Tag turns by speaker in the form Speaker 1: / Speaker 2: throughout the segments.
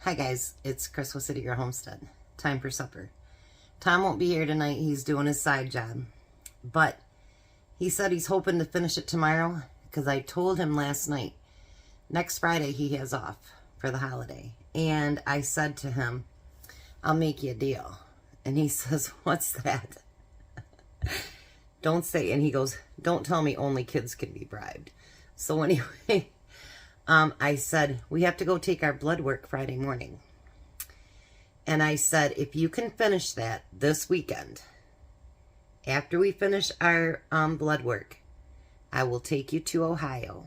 Speaker 1: Hi guys, it's Chris with City Girl Homestead. Time for supper. Tom won't be here tonight. He's doing his side job. But he said he's hoping to finish it tomorrow because I told him last night, next Friday he has off for the holiday. And I said to him, I'll make you a deal. And he says, what's that? Don't say, and he goes, don't tell me only kids can be bribed. So anyway, I said, we have to go take our blood work Friday morning. And I said, if you can finish that this weekend, after we finish our blood work, I will take you to Ohio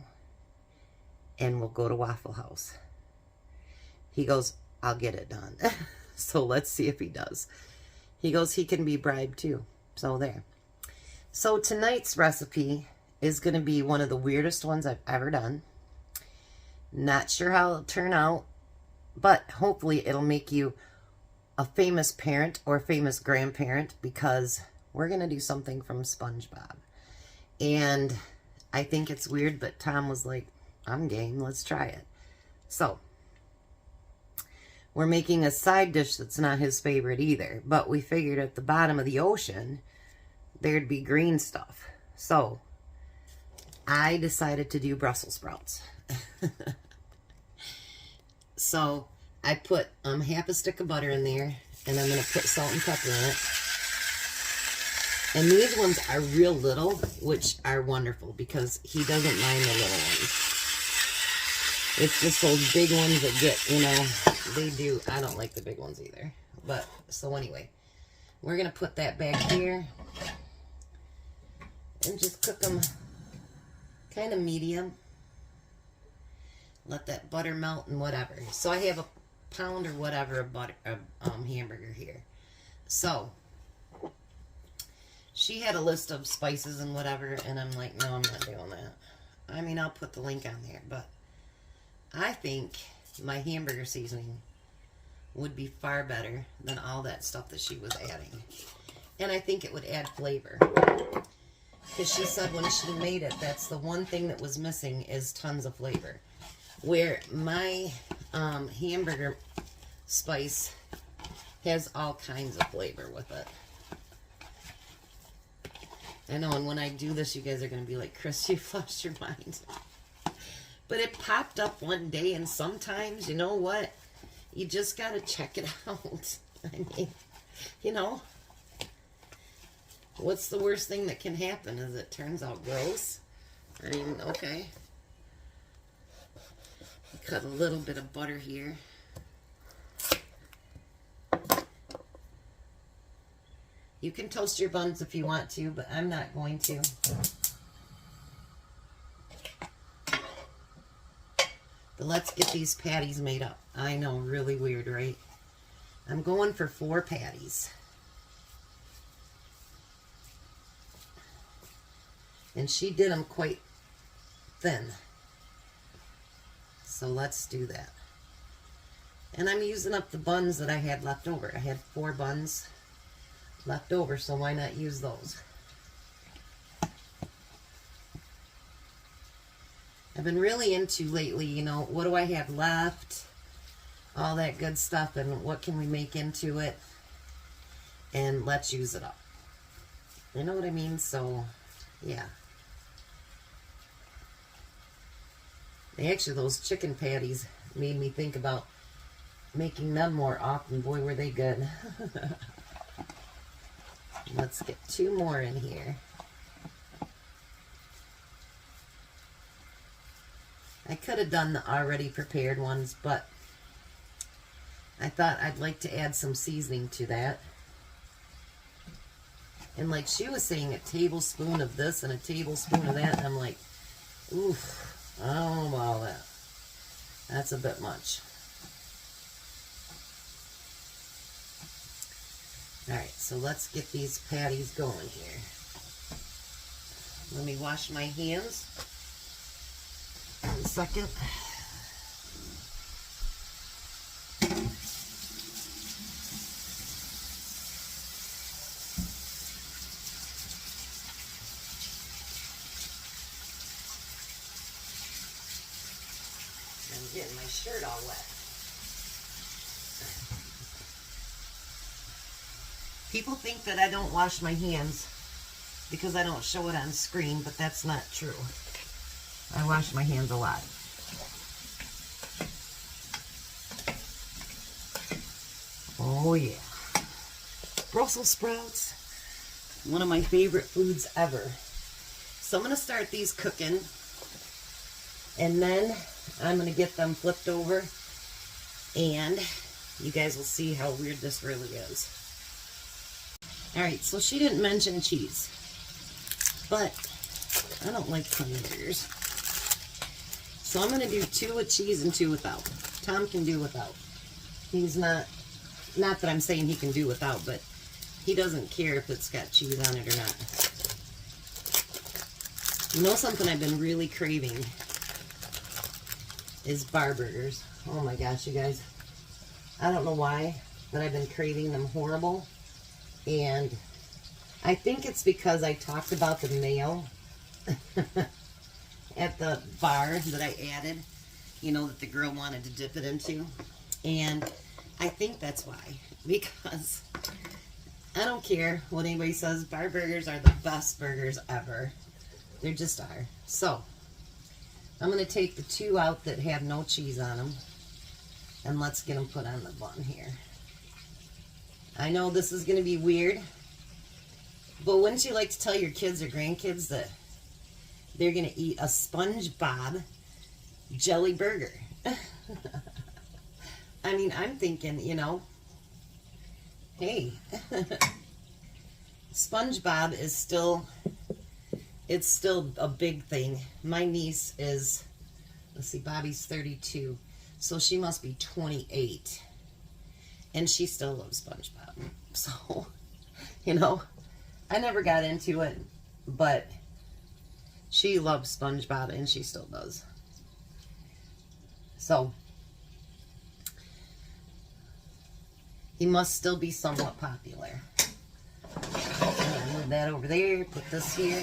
Speaker 1: and we'll go to Waffle House. He goes, I'll get it done. So let's see if he does. He goes, he can be bribed too. So there. So tonight's recipe is going to be one of the weirdest ones I've ever done. Not sure how it'll turn out, but hopefully it'll make you a famous parent or famous grandparent, because we're going to do something from SpongeBob. And I think it's weird, but Tom was like, I'm game, let's try it. So, we're making a side dish that's not his favorite either, but we figured at the bottom of the ocean, there'd be green stuff. So, I decided to do Brussels sprouts. So I put half a stick of butter in there, and I'm going to put salt and pepper in it. And these ones are real little, which are wonderful because he doesn't mind the little ones. It's just those big ones that get, you know, they do. I don't like the big ones either. But, so anyway, we're going to put that back here and just cook them kind of medium. Let that butter melt and whatever. So I have a pound or whatever of butter, hamburger here. So she had a list of spices and whatever, and I'm like, no, I'm not doing that. I mean, I'll put the link on there, but I think my hamburger seasoning would be far better than all that stuff that she was adding. And I think it would add flavor. Because she said when she made it, that's the one thing that was missing, is tons of flavor. Where my hamburger spice has all kinds of flavor with it. I know, and when I do this, you guys are going to be like, Chris, you've lost your mind. But it popped up one day, and sometimes, you know what? You just got to check it out. I mean, you know, what's the worst thing that can happen? Is it turns out gross? I mean, okay. Cut a little bit of butter here. You can toast your buns if you want to, but I'm not going to. But let's get these patties made up. I know, really weird, right? I'm going for 4 patties. And she did them quite thin. So let's do that. And I'm using up the buns that I had left over. I had 4 buns left over, so why not use those? I've been really into lately, you know, what do I have left? All that good stuff, and what can we make into it? And let's use it up. You know what I mean? So, yeah. Actually, those chicken patties made me think about making them more often. Boy, were they good. Let's get 2 more in here. I could have done the already prepared ones, but I thought I'd like to add some seasoning to that. And like she was saying, a tablespoon of this and a tablespoon of that, and I'm like, oof. I don't know about that. That's a bit much. Alright, so let's get these patties going here. Let me wash my hands. 1 second. I'm getting my shirt all wet. People think that I don't wash my hands because I don't show it on screen, but that's not true. I wash my hands a lot. Oh yeah. Brussels sprouts. One of my favorite foods ever. So I'm going to start these cooking. And then I'm going to get them flipped over. And you guys will see how weird this really is. Alright, so she didn't mention cheese. But I don't like honey burgers. So I'm going to do 2 with cheese and 2 without. Tom can do without. He's not that I'm saying he can do without, but he doesn't care if it's got cheese on it or not. You know something I've been really craving is bar burgers. Oh my gosh, you guys. I don't know why, but I've been craving them horrible. And I think it's because I talked about the mayo at the bar that I added, you know, that the girl wanted to dip it into. And I think that's why, because I don't care what anybody says, bar burgers are the best burgers ever. They just are. So, I'm going to take the 2 out that have no cheese on them, and let's get them put on the bun here. I know this is going to be weird, but wouldn't you like to tell your kids or grandkids that they're going to eat a SpongeBob jelly burger? I mean, I'm thinking, you know, hey, SpongeBob is still, it's still a big thing. My niece is, let's see, Bobby's 32, so she must be 28, and she still loves SpongeBob. So, you know, I never got into it, but she loves SpongeBob, and she still does. So, he must still be somewhat popular. Move that over there, put this here.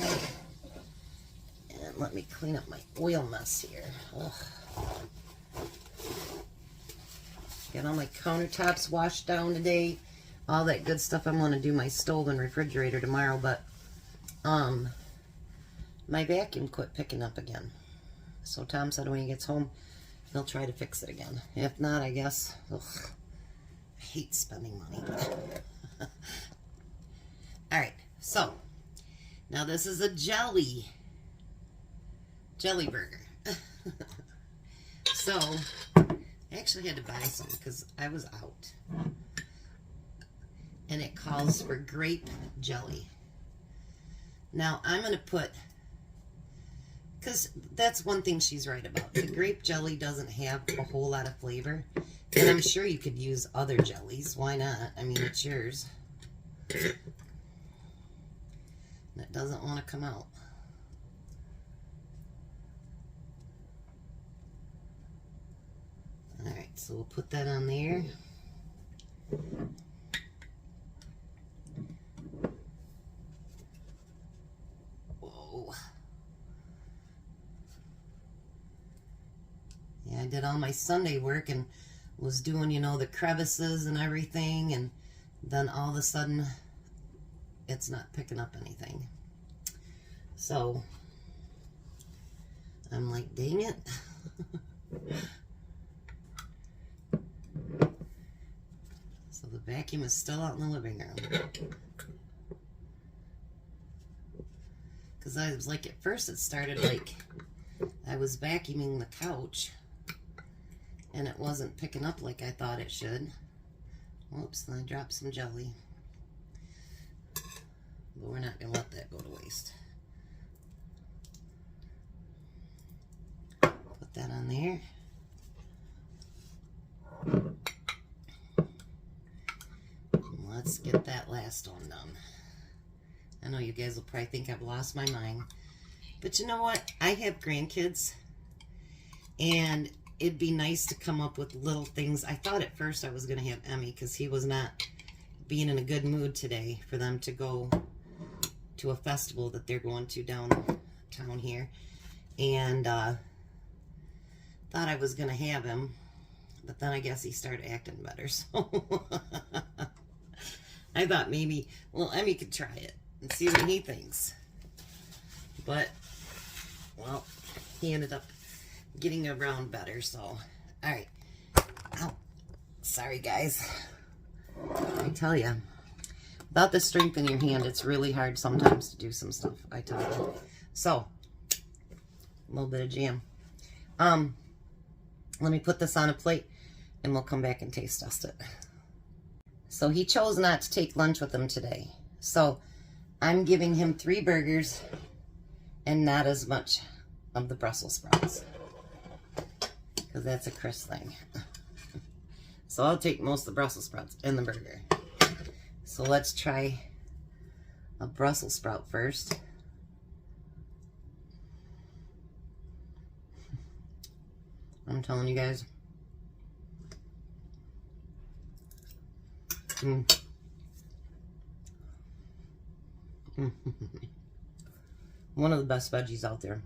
Speaker 1: And let me clean up my oil mess here. Ugh. Got all my countertops washed down today. All that good stuff. I'm going to do my stove and refrigerator tomorrow, but my vacuum quit picking up again. So Tom said when he gets home, he'll try to fix it again. If not, I guess, ugh. I hate spending money. Alright, so now this is a jelly burger. So I actually had to buy some because I was out. And it calls for grape jelly. Now I'm going to put, because that's one thing she's right about. The grape jelly doesn't have a whole lot of flavor. And I'm sure you could use other jellies. Why not? I mean, it's yours. And it doesn't want to come out. Alright, so we'll put that on there. Whoa. Yeah, I did all my Sunday work and was doing, you know, the crevices and everything, and then all of a sudden it's not picking up anything. So I'm like, dang it. So the vacuum is still out in the living room. Because I was like, at first it started like I was vacuuming the couch and it wasn't picking up like I thought it should. Whoops, and I dropped some jelly. But we're not going to let that go to waste. Put that on there. And let's get that last one done. I know you guys will probably think I've lost my mind. But you know what? I have grandkids. And it'd be nice to come up with little things. I thought at first I was going to have Emmy because he was not being in a good mood today for them to go to a festival that they're going to downtown here. And thought I was going to have him. But then I guess he started acting better. So I thought maybe, well, Emmy could try it and see what he thinks. But, well, he ended up getting around better, so. All right. Ow. Sorry, guys. I tell you, without the strength in your hand, it's really hard sometimes to do some stuff, I tell you. So, a little bit of jam. Let me put this on a plate, and we'll come back and taste test it. So he chose not to take lunch with him today. So I'm giving him 3 burgers and not as much of the Brussels sprouts, because that's a Chris thing. So I'll take most of the Brussels sprouts in the burger. So let's try a Brussels sprout first. I'm telling you guys. One of the best veggies out there.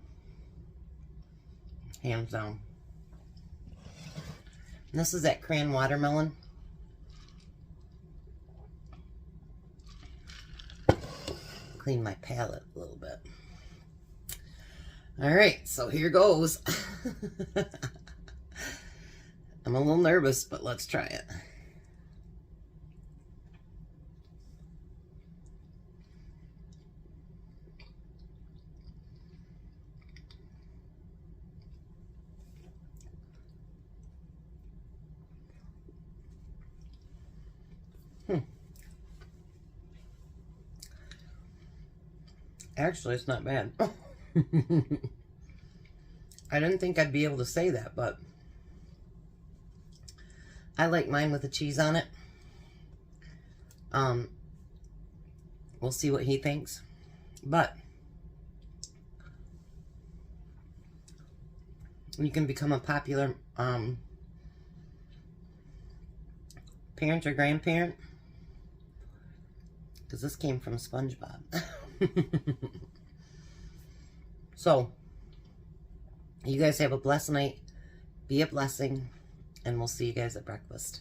Speaker 1: Hands down. And this is that cran watermelon. Clean my palate a little bit. Alright, so here goes. I'm a little nervous, but let's try it. Actually, it's not bad. I didn't think I'd be able to say that, but I like mine with the cheese on it. We'll see what he thinks. But you can become a popular parent or grandparent, because this came from SpongeBob. So, you guys have a blessed night. Be a blessing. And we'll see you guys at breakfast.